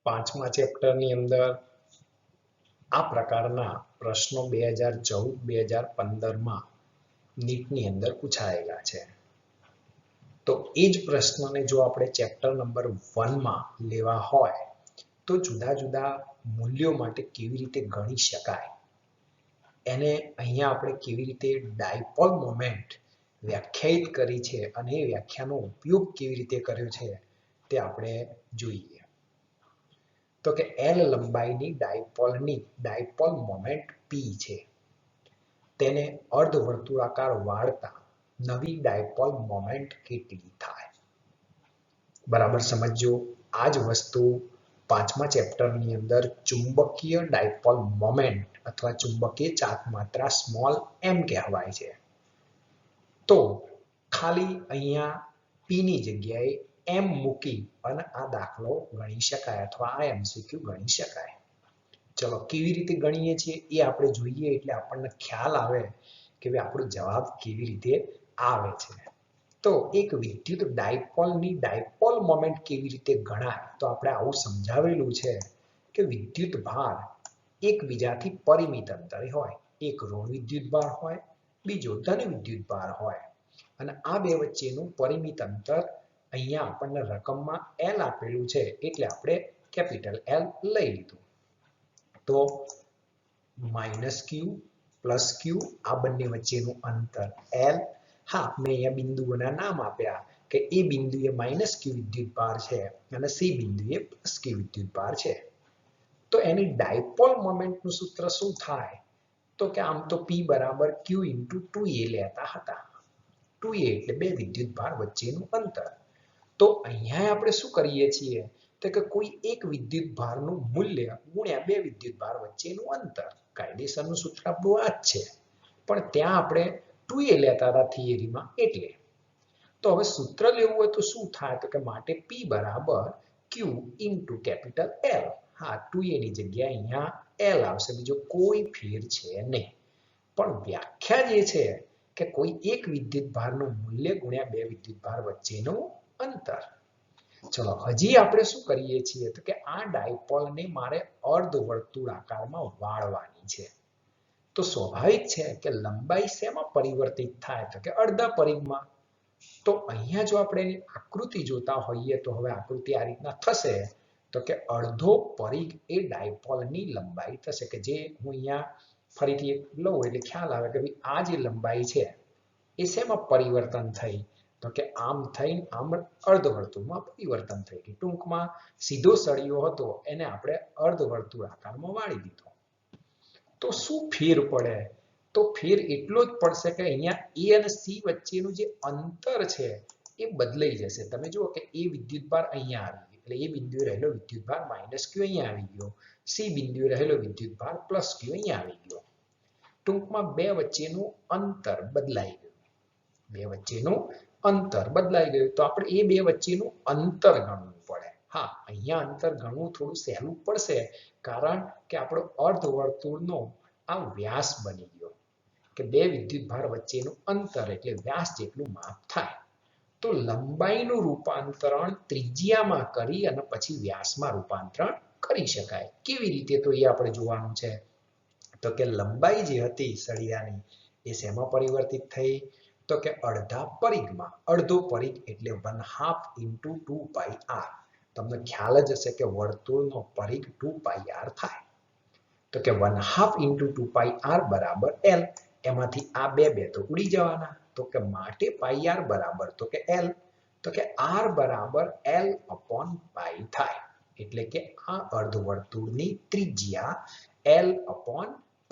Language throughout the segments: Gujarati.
પાંચમા ચેપ્ટરની અંદર આ પ્રકારના પ્રશ્નો 2014-2015માં નીટની અંદર પૂછાયેલા છે. તો એ જ પ્રશ્નને જો આપણે ચેપ્ટર નંબર 1માં લેવા હોય તો જુદા જુદા મૂલ્યો માટે કેવી રીતે ગણી શકાય, એને અહીંયા આપણે કેવી રીતે ડાયપોલ મોમેન્ટ વ્યાખ્યાયિત કરી છે અને એ વ્યાખ્યાનો ઉપયોગ કેવી રીતે કર્યો છે તે આપણે જોઈએ. તો કે L લંબાઈની ડાયપોલ મોમેન્ટ P છે. તેને અર્ધવર્તુળાકાર વાળતા નવી ડાયપોલ મોમેન્ટ કેટલી થાય? બરાબર સમજો. આ જ વસ્તુ પાંચમા ચેપ્ટરની અંદર ચુંબકીય ડાયપોલ મોમેન્ટ અથવા ચુંબકીય ચાર્જમાત્રા સ્મોલ m કહેવાય છે. તો ખાલી અહીંયા P ની જગ્યાએ m મૂકી અને આ દાખલો ગણી શકાય અથવા આ MCQ ગણી શકાય. ચલો કેવી રીતે ગણીએ છીએ એ આપણે જોઈએ એટલે આપણને ખ્યાલ આવે કે ભાઈ આપણો જવાબ કેવી રીતે આવે છે. તો એક વિદ્યુત ડાયપોલની ડાયપોલ મોમેન્ટ કેવી રીતે ગણાય, તો આપણે આવું સમજાવેલું છે કે વિદ્યુત ભાર એકબીજાથી પરિમિત અંતરે હોય. એક ઋણ વિદ્યુત ભાર હોય, બીજો ધન વિદ્યુત ભાર હોય અને આ બે વચ્ચેનું પરિમિત અંતર અહીંયા આપણને રકમમાં L આપેલું છે એટલે આપણે કેપિટલ L લઈ લીધું. તો -q + q આ બંને વચ્ચેનું અંતર L. હા, મેં અહીંયા બિંદુઓના નામ આપ્યા કે એ બિંદુએ -q વિદ્યુત ભાર છે અને C બિંદુએ +q વિદ્યુત ભાર છે. તો એની ડાયપોલ મોમેન્ટનું સૂત્ર શું થાય? તો કે આમ તો P = q × 2a લેતા હતા. 2a એટલે બે વિદ્યુત ભાર વચ્ચેનું અંતર. તો અહીંયા આપણે શું કરીએ છીએ તો કે કોઈ એક વિદ્યુત ભારનું મૂલ્ય ગુણ્યા બે વિદ્યુત ભાર વચ્ચેનું અંતર. કાયદેસરનું સૂત્ર આપણું આ જ છે. પણ ત્યાં આપણે 2a લેતા હતા થિયરીમાં એટલે. તો હવે સૂત્ર લેવું હોય તો શું થાય તો કે માટે P = q × કેપિટલ L. હા, 2a ની જગ્યાએ અહીંયા L આવશે, બીજો કોઈ ફેર છે નહીં. પણ વ્યાખ્યા જે છે કે કોઈ એક વિદ્યુત ભારનું મૂલ્ય ગુણ્યા બે વિદ્યુત ભાર વચ્ચેનું અંતર. ચલો હજી આપણે શું કરીએ છીએ તો કે આ ડાયપોલને મારે અર્ધવર્તુળાકારમાં વાળવાની છે. તો સ્વાભાવિક છે કે લંબાઈ શેમાં પરિવર્તિત થાય તો કે અડધા પરિઘમાં. તો અહીંયા જો આપણે આકૃતિ જોતા હોઈએ તો હવે આકૃતિ આ રીતના થશે તો કે અડધો પરિઘ એ ડાયપોલની લંબાઈ થશે કે જે હું અહીંયા ફરીથી લઉં એટલે ખ્યાલ આવે કે ભાઈ આ જે લંબાઈ છે એ શેમાં પરિવર્તન થઈ તો કે આમ થઈને આમ અર્ધવર્તુળમાં પરિવર્તન થઈ ગયું. ટૂંકમાં સીધો સળિયો હતો એને આપણે અર્ધવર્તુળ આકારમાં વાળી દીધો. તો શું ફેર પડે? તો ફેર એટલો જ પડશે કે અહીંયા A અને C વચ્ચેનું જે અંતર છે એ બદલાઈ જશે. તમે જુઓ કે A વિદ્યુતભાર અહીંયા આવી ગયો એટલે એ બિંદુએ રહેલો વિદ્યુતભાર -q અહીંયા આવી ગયો. C બિંદુએ રહેલો વિદ્યુતભાર +q અહીંયા આવી ગયો. ટૂંકમાં બે વચ્ચેનું અંતર બદલાઈ ગયું. બે વચ્ચેનું અંતર બદલાઈ ગયું તો આપણે એ બે વચ્ચેનું અંતર ગણવું પડે. હા, અહીંયા અંતર ગણવું થોડું સહેલું પડશે કારણ કે આપણો અર્ધવર્તુળનો આ વ્યાસ બની ગયો કે બે વિદ્યુતભાર વચ્ચેનું અંતર એટલે વ્યાસ જેટલું માપ થાય. તો લંબાઈનું રૂપાંતરણ ત્રિજ્યામાં કરી અને પછી વ્યાસમાં રૂપાંતરણ કરી શકાય. કેવી રીતે તો એ આપણે જોવાનું છે. તો કે લંબાઈ જે હતી સળિયાની એ શેમાં પરિવર્તિત થઈ તો કે અડધા પરિઘમાં. અડધો પરિઘ એટલે 1/2 × 2πr. તમને ખ્યાલ જ હશે કે વર્તુળનો પરિઘ 2πr થાય. તો કે 1/2 × 2πr = L. એમાંથી આ બે તો ઉડી જવાના. તો કે માટે πr બરાબર તો કે L. તો કે r = L/π થાય. એટલે કે આ અર્ધવર્તુળની ત્રિજ્યા L/π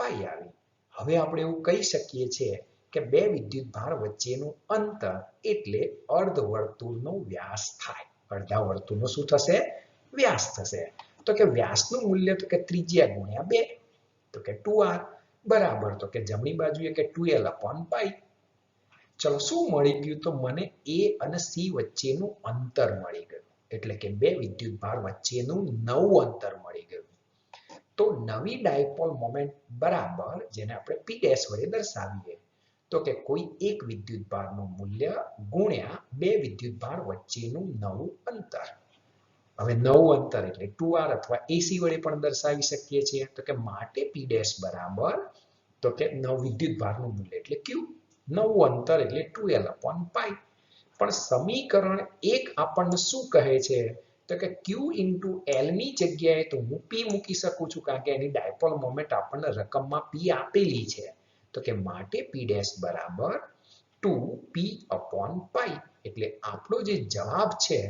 આવી. હવે આપણે એવું કહી શકીએ છીએ કે બે વિદ્યુતભાર વચ્ચેનું અંતર એટલે અર્ધવર્તુળનો વ્યાસ થાય. અડધા વર્તુળનો શું થશે? વ્યાસ થશે. તો કે વ્યાસનું મૂલ્ય તો કે ત્રિજ્યા ગુણ્યા 2 તો કે 2r બરાબર તો કે જમણી બાજુએ કે 2L/π. ચલો શું મળી ગયું તો મને A અને C વચ્ચેનું અંતર મળી ગયું. એટલે કે બે વિદ્યુતભાર વચ્ચેનું નવું અંતર મળી ગયું. તો નવી ડાયપોલ મોમેન્ટ બરાબર જેને આપણે P' વડે દર્શાવીએ તો કે કોઈ એક વિદ્યુતભારનું મૂલ્ય ગુણ્યા બે વિદ્યુતભાર વચ્ચેનું નવું અંતર. હવે નવું અંતર એટલે 2r અથવા AC વડે પણ દર્શાવી શકીએ છીએ. તો કે માટે P ડેશ બરાબર તો કે વિદ્યુતભારનું મૂલ્ય એટલે Q. નવું અંતર એટલે 2L/π. પણ સમીકરણ 1 આપણને શું કહે છે તો કે Q * L ની જગ્યાએ તો હું P મૂકી શકું છું કારણ કે એની ડાયપોલ મોમેન્ટ આપણને રકમમાં P આપેલી છે. તો કે માટે P ડેશ બરાબર 2P/π. એટલે આપણો જે જવાબ છે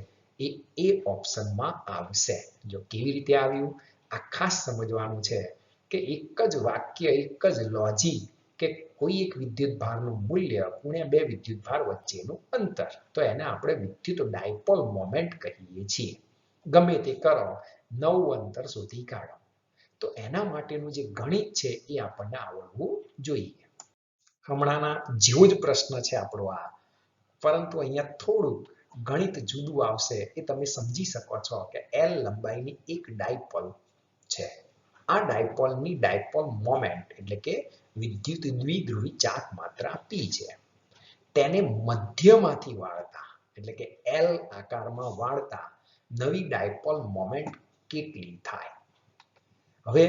એ ઓપ્શનમાં આવશે. જો કેવી રીતે આવ્યું આ ખાસ સમજવાનું છે કે એક જ વાક્ય એક જ લોજિક કે કોઈ એક વિદ્યુતભારનું મૂલ્ય ગુણ્યા બે વિદ્યુતભાર વચ્ચેનું અંતર તો એને આપણે વિદ્યુત ડાયપોલ મોમેન્ટ કહીએ છીએ. ગમે તે કરો નવું અંતર શોધી કાઢો. તો એના માટેનું જે ગણિત છે એ આપણને આવડવું જોઈએ. હમણાંના જેવો જ પ્રશ્ન છે આપણો આ, પરંતુ અહીંયા થોડું ગણિત જુદું આવશે એ તમે સમજી શકો છો કે L લંબાઈની એક ડાયપોલ છે. આ ડાયપોલની ડાયપોલ મોમેન્ટ એટલે કે વિદ્યુત દ્વિધ્રુવી ચાક માત્રા P છે. તેને મધ્યમાંથી વાળતા એટલે કે L આકારમાં વાળતા નવી ડાયપોલ મોમેન્ટ કેટલી થાય? હવે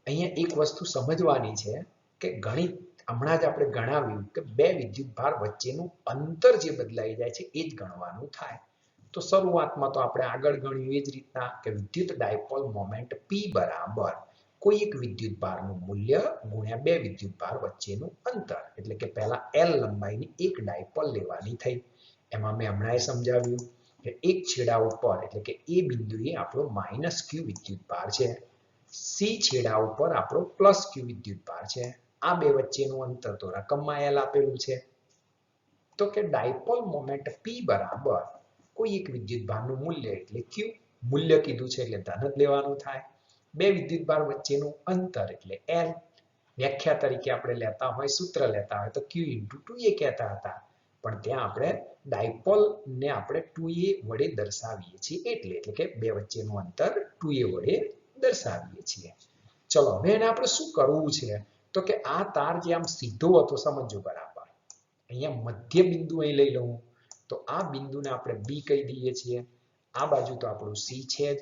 અહીંયા એક વસ્તુ સમજવાની છે કે ગણિત હમણાં જ આપણે ગણાવ્યું કે બે વિદ્યુતભાર વચ્ચેનું અંતર જે બદલાઈ જાય છે એ જ ગણવાનું થાય. તો શરૂઆતમાં તો આપણે આગળ ગણ્યું એ જ રીતના કે વિદ્યુત ડાયપોલ મોમેન્ટ P બરાબર કોઈ એક વિદ્યુતભારનું મૂલ્ય ગુણ્યા બે વિદ્યુતભાર વચ્ચેનું અંતર એટલે કે પહેલા L લંબાઈની એક ડાયપોલ લેવાની થઈ. એમાં મેં હમણાં સમજાવ્યું કે એક છેડા ઉપર એટલે કે એ બિંદુએ આપણો -Q વિદ્યુતભાર છે. C છેડા ઉપર આપણો +Q વિદ્યુતભાર છે. આ બે વચ્ચેનું અંતર તો રકમમાં L આપેલું છે. તો કે ડાયપોલ મોમેન્ટ P બરાબર કોઈ એક વિદ્યુતભારનું મૂલ્ય એટલે Q. મૂલ્ય કીધું છે એટલે ધન જ લેવાનું થાય. બે વિદ્યુતભાર વચ્ચેનું અંતર એટલે L. વ્યાખ્યા તરીકે આપણે લેતા હોય સૂત્ર લેતા હોય તો Q * 2A કહેતા હતા. પણ ત્યાં આપણે ડાયપોલ ને આપણે 2A વડે દર્શાવીએ છીએ એટલે કે બે વચ્ચેનું અંતર 2A વડે દર્શાવીએ છીએ. ચલો હવે એને આપણે શું કરવું છે તો કે આ તાર જે આમ સીધો હતો સમજજો બરાબર. અહીંયા મધ્ય બિંદુ અહીં લઈ લઉં તો આ બિંદુને આપણે B કહી દઈએ છીએ. આ બાજુ તો આપણું C છે જ.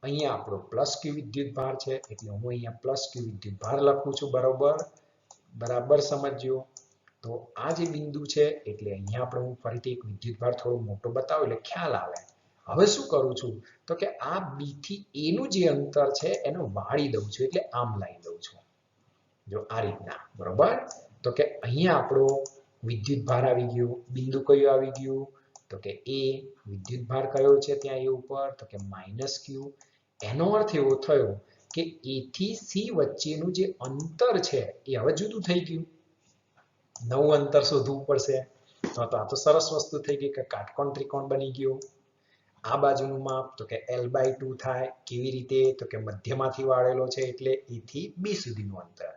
અહીંયા આપણો +Q વિદ્યુતભાર છે એટલે હું અહીંયા +Q વિદ્યુતભાર લખું છું બરાબર સમજજો. તો આ જે બિંદુ છે એટલે અહીંયા આપણે હું ફરીથી એક વિદ્યુતભાર થોડો મોટો બતાવું એટલે ખ્યાલ આવે. હવે શું કરું છું તો કે આ B થી A નું જે અંતર છે એને વાળી દઉં છું એટલે આમ લાવી દઉં છું. જો આ રીતના બરોબર. તો કે અહીંયા આપણો વિદ્યુતભાર આવી ગયો. બિંદુ કયું આવી ગયું તો કે A. વિદ્યુતભાર કયો છે ત્યાં A ઉપર તો કે -Q. એનો અર્થ એવો થયો કે A થી C વચ્ચેનું જે અંતર છે એ હવે જુદું થઈ ગયું. નવું અંતર શોધવું પડશે. તો આ તો સરસ વસ્તુ થઈ ગઈ કે કાટકોણ ત્રિકોણ બની ગયો. આ બાજુનું માપ તો કે L/2 થાય. કેવી રીતે તો કે મધ્યમાંથી વાળેલો છે એટલે A થી B સુધીનું અંતર.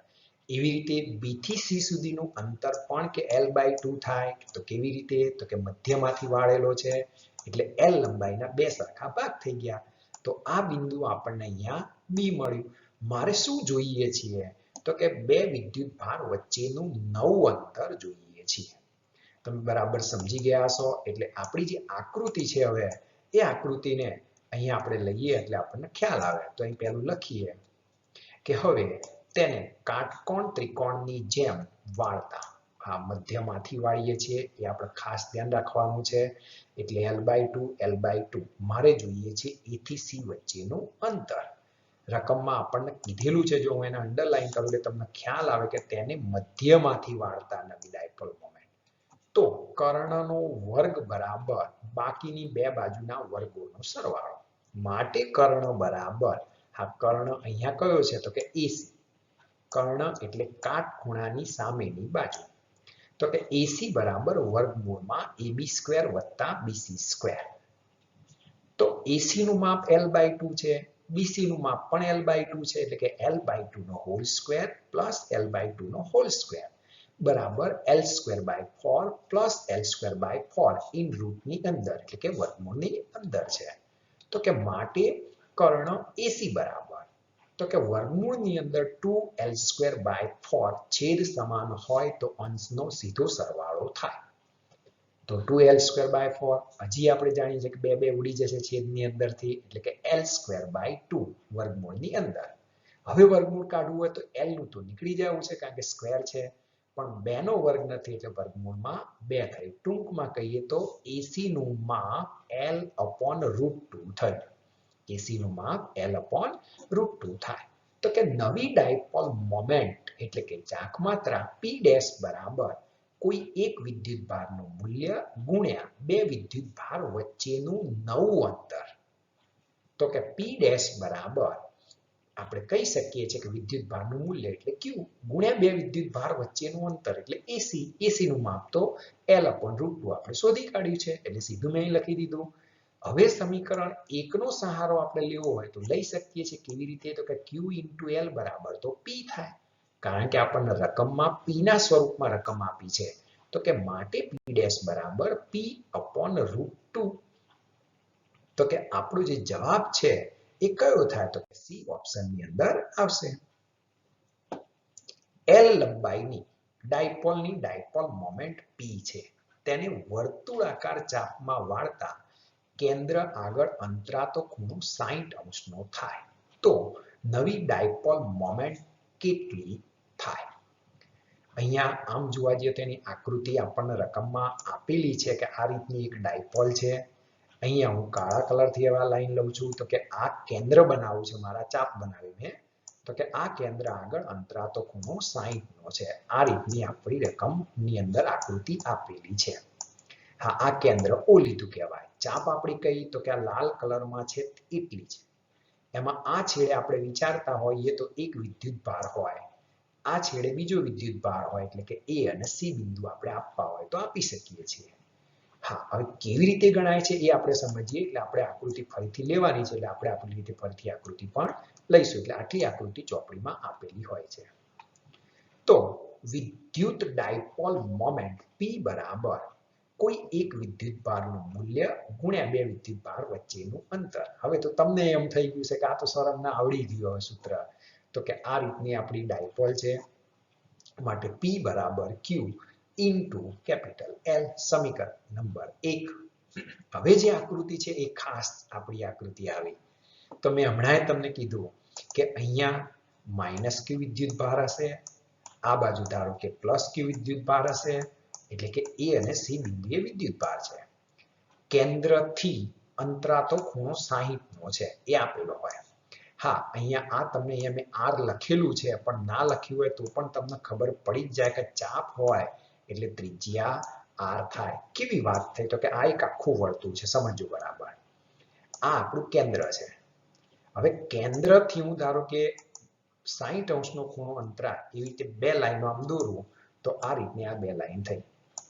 એવી રીતે B થી C સુધીનું અંતર પણ કે L/2 થાય. તો કેવી રીતે તો કે મધ્યમાંથી વાળેલો છે એટલે L લંબાઈના બે સરખા ભાગ થઈ ગયા. તો આ બિંદુ આપણને અહીંયા B મળ્યું. મારે શું જોઈએ છીએ તો કે બે વિદ્યુતભાર વચ્ચેનું નવું અંતર જોઈએ છીએ. તમે બરાબર સમજી ગયા હશો. એટલે આપણી જે આકૃતિ છે હવે એ આકૃતિને અહીંયા આપણે લઈએ એટલે આપણને ખ્યાલ આવે. તો અહીં પહેલું લખીએ કે હવે તેને કાટકોણ ત્રિકોણની જેમ વાળતા આ મધ્યમાંથી વાળીએ છીએ એ આપણે ખાસ ધ્યાન રાખવાનું છે. એટલે L/2 મારે જોઈએ છે A થી C વચ્ચેનું અંતર. રકમમાં આપણને કીધેલું છે જો હું એને અંડરલાઈન કરું એટલે તમને ખ્યાલ આવે કે તેને મધ્યમાંથી વાળતા નવી ડાયપોલ મોમેન્ટ. તો કર્ણનો વર્ગ બરાબર બાકીની બે બાજુના વર્ગોનો સરવાળો. માટે કર્ણ બરાબર આ કર્ણ અહીંયા કયો છે તો કે AC. કર્ણ એટલે કાટખૂણાની સામેની બાજુ. તો કે AC બરાબર વર્ગમૂળમાં AB² + BC². તો AC નું માપ L/2 છે. BC નું માપ પણ L/2 છે એટલે કે L/2² + L/2² બરાબર L²/4 + L²/4 ઇન રૂટની અંદર એટલે કે વર્ગમૂળની અંદર છે. તો કે માટે કર્ણ AC બરાબર તો કે વર્ગમૂળની અંદર 2L²/4 છેદ સમાન હોય તો અંશનો સીધો સરવાળો થાય. તો 2l²/4 હજી આપણે જાણીએ છીએ કે બે બે ઉડી જશે છેદની અંદરથી એટલે કે l²/2 વર્ગમૂળની અંદર. હવે વર્ગમૂળ કાઢવું હોય તો l નું તો નીકળી જવું છે કારણ કે સ્ક્વેર છે પણ 2 નો વર્ગ નથી એટલે વર્ગમૂળમાં 2 થાય. ટૂંકમાં કહીએ તો AC નું માપ l/√2 થયું. AC નું માપ l/√2 થાય. તો કે નવી ડાયપોલ મોમેન્ટ એટલે કે ચાકમાત્રા P' બરાબર કોઈ એક વિદ્યુતભારનું મૂલ્ય ગુણ્યા બે વિદ્યુતભાર વચ્ચેનું નવું અંતર. તો કે P' બરાબર આપણે કહી શકીએ છીએ કે વિદ્યુતભારનું મૂલ્ય એટલે Q ગુણ્યા બે વિદ્યુતભાર વચ્ચેનું અંતર એટલે AC. AC નું માપ તો l/√2 આપણે શોધી કાઢ્યું છે એટલે સીધું મેં અહીં લખી દીધું. હવે સમીકરણ 1 નો સહારો આપણે લેવો હોય તો લઈ શકીએ છીએ કેવી રીતે તો કે Q * L બરાબર તો P થાય કારણ કે આપણને રકમમાં P ના સ્વરૂપમાં રકમ આપી છે તો કે માટે P' બરાબર P/√2. તો કે આપણો જે જવાબ છે એ કયો થાય તો કે સી ઓપ્શનની અંદર આવશે. L લંબાઈની ડાયપોલની ડાયપોલ મોમેન્ટ P છે તેને વર્તુળાકાર ચાપમાં વાળતા કેન્દ્ર આગળ અંતરાતો ખૂણો 60° નો થાય તો નવી ડાયપોલ મોમેન્ટ કેટલી થાય? અહીંયા આમ જોવા જઈએ તો એની આકૃતિ આપણને રકમમાં આપેલી છે કે આ રીતની એક ડાયપોલ છે. અહીંયા હું કાળા કલરથી એવા લાઈન લઉં છું તો કે આ કેન્દ્ર બનાવું છે મારા ચાપ બનાવી મેં તો કે આ કેન્દ્ર આગળ અંતરાતો ખૂણો 60°નો છે. આ રીતની આપણી રકમની અંદર આકૃતિ આપેલી છે. હા આ કેન્દ્ર O લીધું કહેવાય. ચાપ આપણી કઈ તો કે આ લાલ કલરમાં છે એટલી છે. એમાં આ છેડે આપણે વિચારતા હોઈએ તો એક વિદ્યુતભાર હોય આ છેડે બીજો વિદ્યુતભાર હોય એટલે કે A અને C બિંદુ આપણે આપવા હોય તો આપી શકીએ છીએ. હા હવે કેવી રીતે ગણાય છે એ આપણે સમજીએ એટલે આપણે આકૃતિ ફરીથી લેવાની છે એટલે આપણે આપણી રીતે ફરીથી આકૃતિ પણ લઈશું એટલે આટલી આકૃતિ ચોપડીમાં આપેલી હોય છે. તો વિદ્યુત ડાયપોલ મોમેન્ટ P બરાબર કોઈ એક વિદ્યુતભારનું મૂલ્ય ગુણ્યા બે વિદ્યુતભાર વચ્ચેનું અંતર. હવે તો તમને એમ થઈ ગયું છે કે આ તો સર અમને આવડી ગયું હવે સૂત્ર. તો કે આ રીતની આપણી ડાયપોલ છે માટે P બરાબર Q * L સમીકરણ નંબર 1. હવે જે આકૃતિ છે એ ખાસ આપણી આકૃતિ આવી તો મેં હમણાં તમને કીધું કે અહીંયા -Q વિદ્યુતભાર હશે આ બાજુ ધારો કે +Q વિદ્યુતભાર હશે એટલે કે A અને C બિંદુએ વિદ્યુતભાર છે. કેન્દ્રથી અંતરાતો ખૂણો 60°નો છે એ આપેલો હોય. હા અહીંયા આ તમને અહીંયા મેં R લખેલું છે પણ ના લખ્યું હોય તો પણ તમને ખબર પડી જ જાય કે ચાપ હોય એટલે ત્રિજ્યા R થાય. કેવી વાત થઈ તો કે આ એક આખું વર્તુળ છે સમજો બરાબર. આ આપણું કેન્દ્ર છે. હવે કેન્દ્રથી હું ધારો કે 60°નો ખૂણો અંતરાલ એવી રીતે બે લાઈનો આમ દોરું તો આ રીતની આ બે લાઈન થઈ.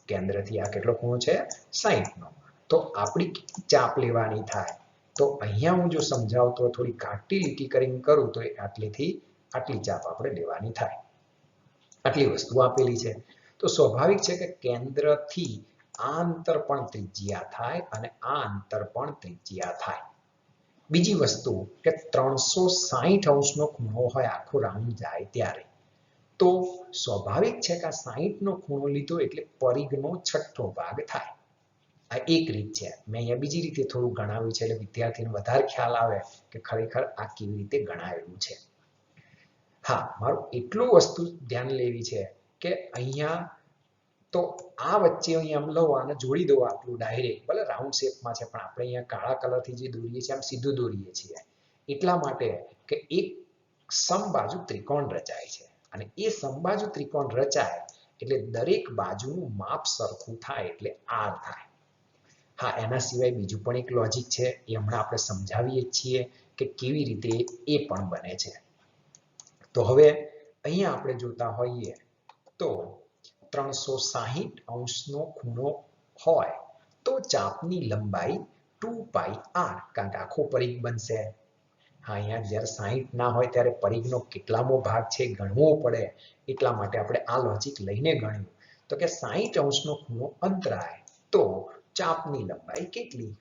કેન્દ્રથી આ કેટલો ખૂણો છે 60°નો. તો આપણી ચાપ લેવાની થાય તો અહીંયા હું જો સમજાવતો થોડી ઘાટી લીટી કરીને કરું તો આટલીથી આટલી ચાપ આપણે લેવાની થાય. આટલી વસ્તુ આપેલી છે તો સ્વાભાવિક છે કે કેન્દ્રથી આ અંતર પણ ત્રિજ્યા થાય અને આ અંતર પણ ત્રિજ્યા થાય. બીજી વસ્તુ કે 360°નો ખૂણો હોય આખો રાઉન્ડ જાય ત્યારે તો સ્વાભાવિક છે કે આ 60°નો ખૂણો લીધો એટલે પરિઘનો છઠ્ઠો ભાગ થાય. આ એક રીત છે. મેં અહીંયા બીજી રીતે થોડું ગણાવ્યું છે એટલે વિદ્યાર્થીને વધારે ખ્યાલ આવે કે ખરેખર આ કેવી રીતે ગણાયેલું છે. હા મારું એટલું વસ્તુ ધ્યાન લેવી છે કે અહીંયા તો આ વચ્ચે અહીંયા આમ લઉં આને જોડી દો આટલું ડાયરેક્ટ ભલે રાઉન્ડ શેપમાં છે પણ આપણે અહીંયા કાળા કલરથી જે દોરીએ છીએ આમ સીધું દોરીએ છીએ એટલા માટે કે એક સમબાજુ ત્રિકોણ રચાય છે અને એ સમબાજુ ત્રિકોણ રચાય એટલે દરેક બાજુનું માપ સરખું થાય એટલે R થાય. હા એના સિવાય બીજું પણ એક લોજિક છે એ હમણાં આપણે સમજાવીએ છીએ કે કેવી રીતે એ પણ બને છે. તો હવે અહીંયા આપણે જોતા હોઈએ તો 360°નો ખૂણો હોય તો ચાપની લંબાઈ 2πr કારણ કે આખો પરિઘ બનશે. હા અહીંયા જ્યારે 60 ના હોય ત્યારે પરિઘનો કેટલામો ભાગ છે ગણવો પડે એટલા માટે આપણે આ લોજિક લઈને ગણ્યું તો કે 60°નો ખૂણો અંતરાય તો ચાપની લંબાઈ કેટલી?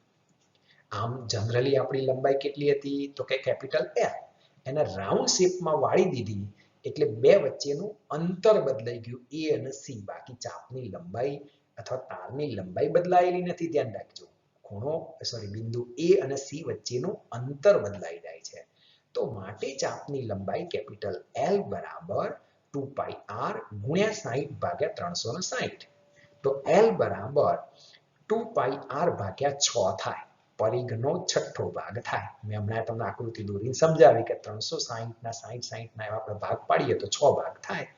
આમ જનરલી આપણી લંબાઈ કેટલી હતી તો કે કેપિટલ L. એને રાઉન્ડ શેપમાં વાળી દીધી એટલે બે વચ્ચેનું અંતર બદલાઈ ગયું A અને C બાકી ચાપની લંબાઈ અથવા તારની લંબાઈ બદલાયેલી નથી, ધ્યાન રાખજો. બિંદુ A અને C વચ્ચેનું અંતર બદલાઈ જાય છે. તો માટે ચાપની લંબાઈ કેપિટલ L બરાબર 2πr ગુણ્યા 60 ભાગ્યા 360. તો L બરાબર 2πr ભાગ્યા 6 થાય. પરિઘનો છઠ્ઠો ભાગ થાય. મેં હમણાં તમને આકૃતિ દોરીને સમજાવી કે 360 ના 60 ના એવા આપણે ભાગ પાડીએ તો 6 ભાગ થાય.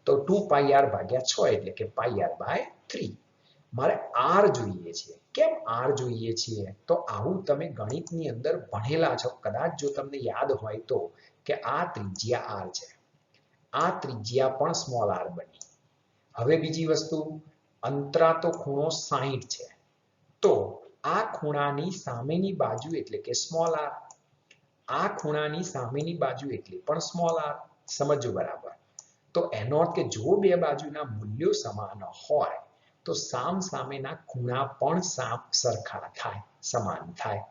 તો 2πr ભાગ્યા 6 એટલે કે πr/3. મારે r જોઈએ છે. કેમ r જોઈએ છીએ? તો આવું તમે ગણિતની અંદર ભણેલા છો. કદાચ જો તમને યાદ હોય તો કે આ ત્રિજ્યા r છે. આ ત્રિજ્યા પણ સ્મોલ r બની. હવે બીજી વસ્તુ, અંતરાતો ખૂણો 60 છે. તો આ ખૂણાની સામેની બાજુ એટલે કે સ્મોલ r. આ ખૂણાની સામેની બાજુ એટલે પણ સ્મોલ r. સમજો બરાબર. તો એનો અર્થ કે જો બે બાજુના મૂલ્યો સમાન હોય તો સામ સામેના ખૂણા પણ સરખા થાય, સમાન થાય.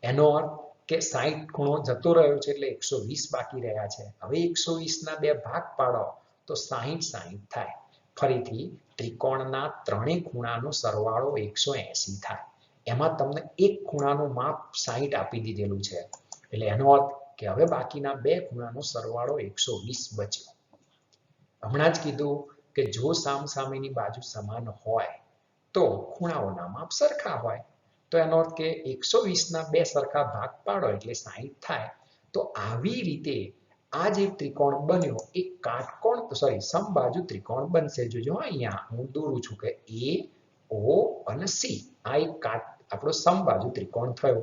એનો અર્થ કે 60 ખૂણો જતો રહ્યો છે એટલે 120 બાકી રહ્યા છે. હવે 120 ના બે ભાગ પાડો તો 60 થાય. ફરીથી ત્રિકોણના ત્રણેય ખૂણાનો સરવાળો 180 થાય. એમાં તમને એક ખૂણાનું માપ 60 આપી દીધેલું છે. એટલે એનો અર્થ કે હવે બાકીના બે ખૂણાનો સરવાળો 120 બચ્યો. હમણાં જ કીધું કે જો સામસામેની બાજુ સમાન હોય તો ખૂણાઓના માપ સરખા હોય. તો એનો અર્થ કે 120 ના બે સરખા ભાગ પાડો એટલે 60 થાય. તો આવી રીતે આ જે ત્રિકોણ બન્યો એ કાટકોણ સમબાજુ ત્રિકોણ બનશે. જોજો અહીંયા હું દોરું છું કે A, O અને C. આ એક આપણો સમબાજુ ત્રિકોણ થયો.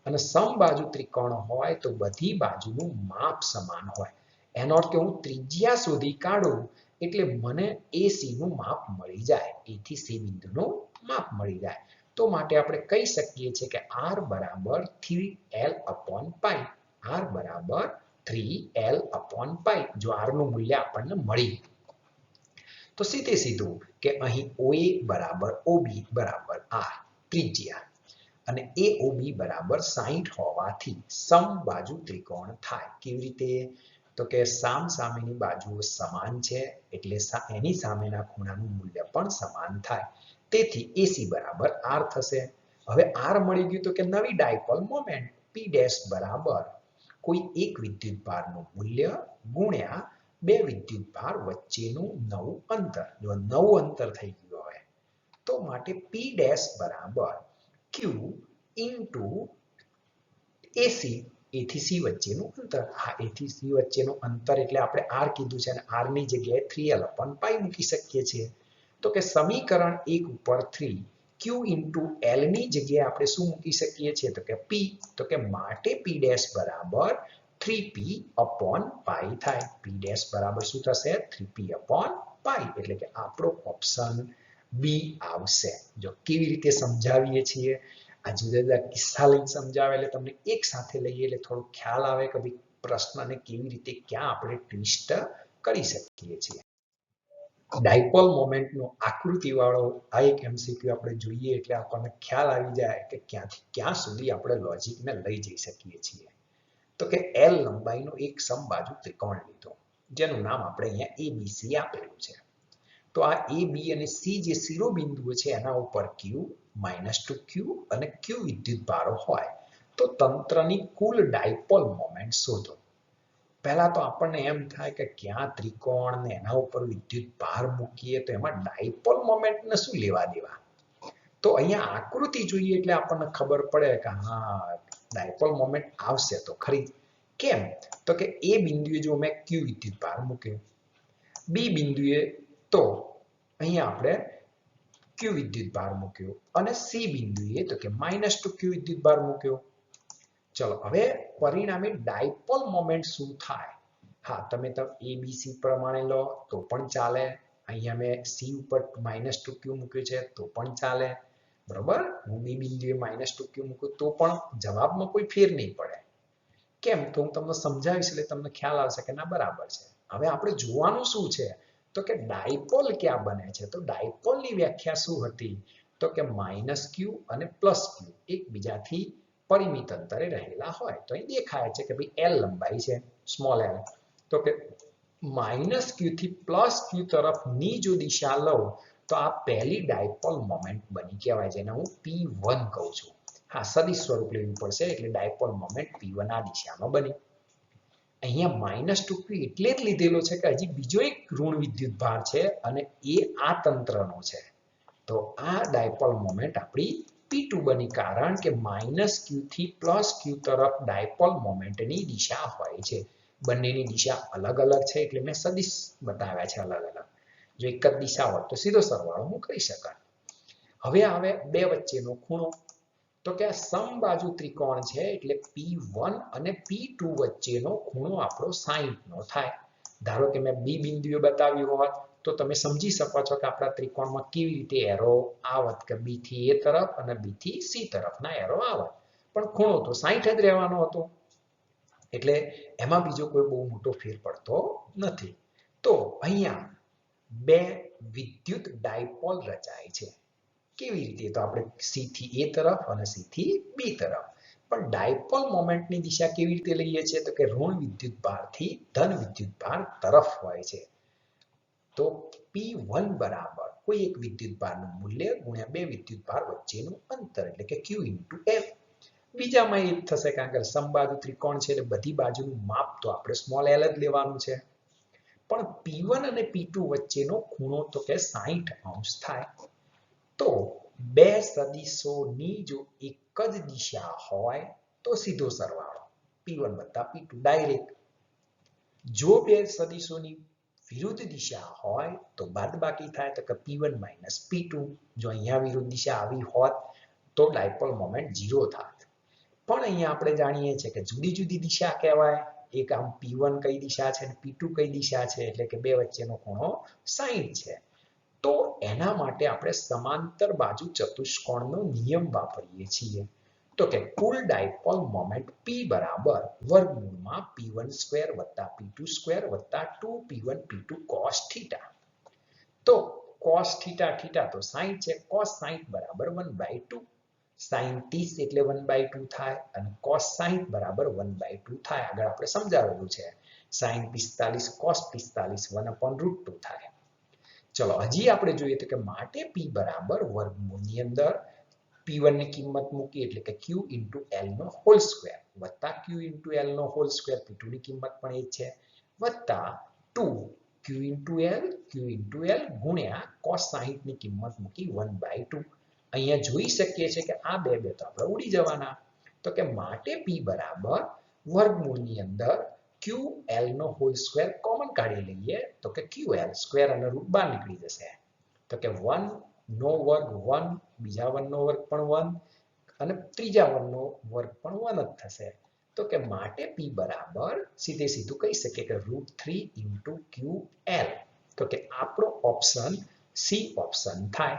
અને સમબાજુ ત્રિકોણ હોય તો બધી બાજુનું માપ સમાન હોય. એનો અર્થ કે હું ત્રિજ્યા શોધી કાઢું એટલે મને AC નું માપ મળી જાય. A થી C બિંદુનું માપ મળી જાય. તો માટે આપણે કહી શકીએ છીએ કે r બરાબર 3l/π. r બરાબર 3l/π. જો r નું મૂલ્ય આપણને મળી તો સીધું કે અહીં OA બરાબર OB બરાબર r ત્રિજ્યા અને AOB બરાબર 60 હોવાથી સમબાજુ ત્રિકોણ થાય. કેવી રીતે? તો કે સામસામેની બાજુઓ સમાન છે એટલે એની સામેના ખૂણાનું મૂલ્ય પણ સમાન થાય. તેથી AC બરાબર r થશે. હવે r મળી ગયું તો કે નવી ડાયપોલ મોમેન્ટ P' બરાબર કોઈ એક વિદ્યુતભારનું મૂલ્ય ગુણ્યા બે વિદ્યુતભાર વચ્ચેનું નવું અંતર. જો નવું અંતર થઈ ગયું હોય તો માટે P' બરાબર Q ઇન્ટુ AC, A થી C વચ્ચેનું અંતર. આ A થી C વચ્ચેનું અંતર એટલે આપણે r કીધું છે અને r ની જગ્યાએ 3l/π મૂકી શકીએ છીએ. તો કે સમીકરણ 1 ઉપર 3 Q ઇન્ટુ L ની જગ્યાએ આપણે શું મૂકી શકીએ છીએ? તો કે P. તો કે માટે P' બરાબર 3p/π થાય. P' બરાબર શું થશે? 3p/π. એટલે કે આપણો ઓપ્શન B આવશે. જો કેવી રીતે સમજાવીએ છીએ, આ જુદા જુદા કિસ્સા લઈને સમજાવે એટલે તમને એક સાથે લઈએ એટલે થોડો ખ્યાલ આવે કે ભાઈ પ્રશ્નને કેવી રીતે ક્યાં આપણે ટ્વિસ્ટ કરી શકીએ છીએ. ડાયપોલ મોમેન્ટનો આકૃતિવાળો આ એક MCQ આપણે જોઈએ એટલે આપણને ખ્યાલ આવી જાય કે ક્યાંથી ક્યાં સુધી આપણે લોજિકને લઈ જઈ શકીએ છીએ. તો કે L લંબાઈનો એક સમબાજુ ત્રિકોણ લીધો જેનું નામ આપણે અહીંયા ABC આપેલું છે. તો આ A, B અને C જે શિરોબિંદુઓ છે એના ઉપર Q, -2Q અને Q વિદ્યુતભારો હોય તો તંત્રની કુલ ડાયપોલ મોમેન્ટ શોધો. પહેલા તો આપણને એમ થાય કે ક્યાં ત્રિકોણ ને એના ઉપર વિદ્યુતભાર મૂકીએ તો એમાં ડાયપોલ મોમેન્ટને શું લેવા દેવા. તો અહીંયા આકૃતિ જોઈએ એટલે આપણને ખબર પડે કે હા ડાયપોલ મોમેન્ટ આવશે તો ખરી. કેમ? તો કે A બિંદુએ જો મેં Q વિદ્યુતભાર મૂક્યો, B બિંદુએ તો અહીંયા આપણે Q વિદ્યુતભાર મૂક્યો અને C બિંદુએ તો કે -2Q વિદ્યુતભાર મૂક્યો. ચલો હવે પરિણામે ડાયપોલ મોમેન્ટ શું થાય? હા તમે તો ABC પ્રમાણે લો તો પણ ચાલે. અહીંયા મેં C ઉપર -2Q મૂક્યું છે તો પણ ચાલે. બરોબર? હું B બિંદુએ -2Q મૂકું તો પણ જવાબમાં કોઈ ફેર નહીં પડે. કેમ? તો હું તમને સમજાવીશ એટલે તમને ખ્યાલ આવશે કે ના બરાબર છે. હવે આપણે જોવાનું શું છે? તો કે ડાયપોલ ક્યાં બને છે? તો ડાયપોલની વ્યાખ્યા શું હતી? તો કે -Q અને +Q એકબીજાથી પરિમિત અંતરે રહેલા હોય. તો અહીં દેખાય છે કે ભાઈ L લંબાઈ છે, સ્મોલ l. તો કે -Q થી +Q તરફની જો દિશા લઉં તો આ પહેલી ડાયપોલ મોમેન્ટ બની કહેવાય, જેને હું P1 કહું છું. હા, સદિશ સ્વરૂપ લેવું પડશે એટલે ડાયપોલ મોમેન્ટ P1 આ દિશામાં બની. અહીંયા -2q એટલે જ લીધેલો છે કે હજી બીજો એક ઋણ વિદ્યુત ભાર છે અને એ આ તંત્રનો છે. તો આ ડાયપોલ મોમેન્ટ આપણી P2 બની, કારણ કે -q થી +q તરફ ડાયપોલ મોમેન્ટની દિશા હોય છે. બંનેની દિશા અલગ અલગ છે એટલે મેં સદિશ બતાવ્યા છે અલગ અલગ. જો એક જ દિશા હોત તો સીધો સરવાળો હું કરી શકાય. હવે આવે બે વચ્ચેનો ખૂણો. તો કે આ સમબાજુ ત્રિકોણ છે એટલે P1 અને P2 વચ્ચેનો ખૂણો આપણો 60 નો થાય. ધારો કે મેં બી બિંદુએ બતાવ્યું હોત તો તમે સમજી શકો છો કે આપણા ત્રિકોણમાં કેવી રીતે એરો આવત, કે B થી A તરફ અને B થી C તરફના એરો આવત. પણ ખૂણો તો 60 જ રહેવાનો હતો એટલે એમાં બીજો કોઈ બહુ મોટો ફેર પડતો નથી. તો અહીંયા બે વિદ્યુત ડાયપોલ રચાય છે. કેવી રીતે? તો આપણે C થી A તરફ અને C થી B તરફ. પણ ડાયપોલ મોમેન્ટની દિશા કેવી રીતે લઈએ છીએ? તો કે ઋણ વિદ્યુત ભારથી ધન વિદ્યુત ભાર તરફ હોય છે. તો P1 બરાબર કોઈ એક વિદ્યુત ભારનું મૂલ્ય ગુણ્યા બે વિદ્યુત ભાર વચ્ચેનું અંતર એટલે કે Q × L. બીજામાં એ જ થશે કારણ કે સમબાજુ ત્રિકોણ છે એટલે બધી બાજુનું માપ તો આપણે સ્મોલ l જ લેવાનું છે. પણ P1 અને P2 વચ્ચેનો ખૂણો તો કે 60° થાય. તો બે સદિશોની જો એક જ દિશા હોય તો સીધો સરવાળો P1 + P2 ડાયરેક્ટ. જો બે સદિશોની વિરુદ્ધ દિશા હોય તો બાદબાકી થાય, તો કે P1 - P2. જો અહીંયા વિરુદ્ધ દિશા આવી હોત તો ડાયપોલ મોમેન્ટ 0 થાત. પણ અહીંયા આપણે જાણીએ છીએ કે જુદી જુદી દિશા કહેવાય. એક આમ P1 કઈ દિશા છે અને P2 કઈ દિશા છે, એટલે કે બે વચ્ચેનો ખૂણો 60 છે. તો એના માટે આપણે સમાંતર બાજુ ચતુષ્કોણનો નિયમ વાપરીએ છીએ. તો કે કુલ ડાયપોલ મોમેન્ટ P બરાબર વર્ગમૂળમાં P1² + P2² + 2P1 P2 cos θ. તો cos θ તો 60 છે, cos 60 બરાબર 1/2. sin 30 એટલે 1/2 થાય અને cos 60 બરાબર 1/2 થાય. આગળ આપણે સમજાવેલું છે. sin 45 cos 45 1/√2 થાય. ચલો હજી આપણે જોઈએ તો કે માટે P બરાબર વર્ગમૂળની અંદર P1 ની કિંમત મૂકી એટલે કે Q × L નો હોલ સ્ક્વેર વત્તા Q × L નો હોલ સ્ક્વેર, P2 ની કિંમત પણ એ જ છે, વત્તા 2Q × L Q × L ગુણ્યા cos 60 ની કિંમત મૂકી 1/2. અહીંયા જોઈ શકીએ છીએ કે આ બે તો આપણે ઉડી જવાના. તો કે માટે P બરાબર વર્ગમૂળની અંદર QL નો હોલ સ્ક્વેર કોમન કાઢી લઈએ તો કે QL સ્ક્વેર અને રૂટ બહાર નીકળી જશે. તો કે 1 નો વર્ગ 1, બીજા 1 નો વર્ગ પણ 1 અને ત્રીજા 1 નો વર્ગ પણ 1 જ થશે. તો કે માટે P બરાબર સીધે સીધું કહી શકીએ કે √3 × QL. તો કે આપણો ઓપ્શન C ઓપ્શન થાય.